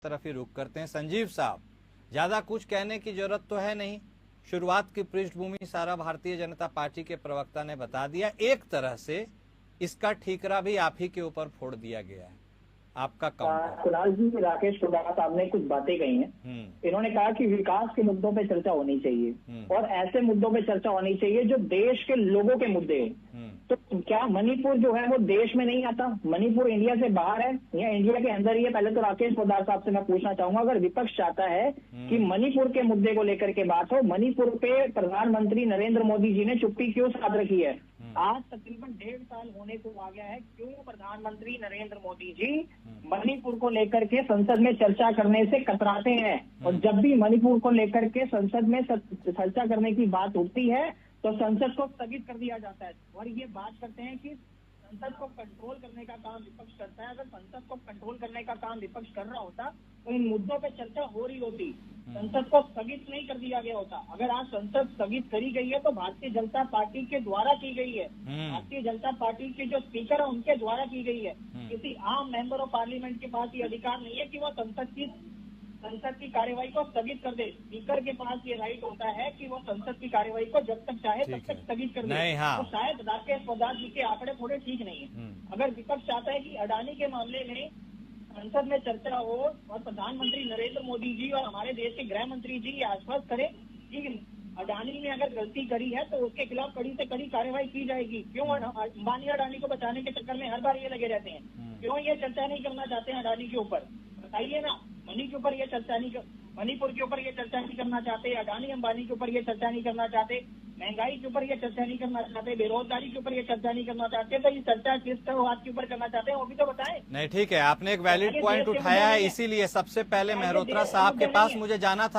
तरफ ही रुख करते हैं। संजीव साहब, ज्यादा कुछ कहने की जरूरत तो है नहीं, शुरुआत की पृष्ठभूमि सारा भारतीय जनता पार्टी के प्रवक्ता ने बता दिया। एक तरह से इसका ठीकरा भी आप ही के ऊपर फोड़ दिया गया है, आपका काउंटर। कुणाल जी, राकेश कुमार साहब ने कुछ बातें कही हैं। इन्होंने कहा कि विकास के मुद्दों पे चर्चा होनी चाहिए और ऐसे मुद्दों पे चर्चा होनी चाहिए जो देश के लोगों के मुद्दे हैं। तो क्या मणिपुर जो है वो देश में नहीं आता? मणिपुर इंडिया से बाहर है या इंडिया के अंदर ही है? पहले तो राकेश पोद्दार साहब से मैं पूछना चाहूंगा, अगर विपक्ष चाहता है कि मणिपुर के मुद्दे को लेकर के बात हो, मणिपुर पे प्रधानमंत्री नरेंद्र मोदी जी ने चुप्पी क्यों साध रखी है? आज तकरीबन 1.5 साल होने को आ गया है, क्यों प्रधानमंत्री नरेंद्र मोदी जी मणिपुर को लेकर के संसद में चर्चा करने से कतराते हैं? और जब भी मणिपुर को लेकर के संसद में चर्चा करने की बात उठती है तो संसद को स्थगित कर दिया जाता है। और ये बात करते हैं कि संसद को कंट्रोल करने का काम विपक्ष करता है। अगर संसद को कंट्रोल करने का काम विपक्ष कर रहा होता तो इन मुद्दों पे चर्चा हो रही होती, संसद को स्थगित नहीं कर दिया गया होता। अगर आज संसद स्थगित करी गई है तो भारतीय जनता पार्टी के द्वारा की गई है। भारतीय जनता पार्टी के जो स्पीकर है उनके द्वारा की गई है। किसी आम मेंबर ऑफ पार्लियामेंट के पास ये अधिकार नहीं है कि वो संसद की कार्यवाही को स्थगित कर दे। स्पीकर के पास ये राइट होता है कि वो संसद की कार्यवाही को जब तक चाहे तब तक स्थगित कर दे। तो शायद राकेश पोद्दार जी के आंकड़े थोड़े ठीक नहीं है। अगर विपक्ष चाहता है कि अडानी के मामले में संसद में चर्चा हो और प्रधानमंत्री नरेंद्र मोदी जी और हमारे देश के गृह मंत्री जी ये आश्वस्त करें कि अडानी ने अगर गलती करी है तो उसके खिलाफ कड़ी से कड़ी कार्रवाई की जाएगी। क्यों अंबानी अडानी को बचाने के चक्कर में हर बार ये लगे रहते हैं? क्यों ये चर्चा नहीं करना चाहते हैं अडानी के ऊपर? बताइए ना। मणिपुर के ऊपर ये चर्चा नहीं मणिपुर के ऊपर ये चर्चा नहीं करना चाहते, अडानी अंबानी के ऊपर ये चर्चा नहीं करना चाहते, महंगाई के ऊपर ये चर्चा नहीं करना चाहते, बेरोजगारी के ऊपर ये चर्चा नहीं करना चाहते, तो ये चर्चा किस बात के ऊपर करना चाहते हैं वो भी तो बताएं। नहीं, ठीक है, आपने एक वैलिड पॉइंट उठाया है, इसीलिए सबसे पहले मेहरोत्रा साहब के पास मुझे जाना था।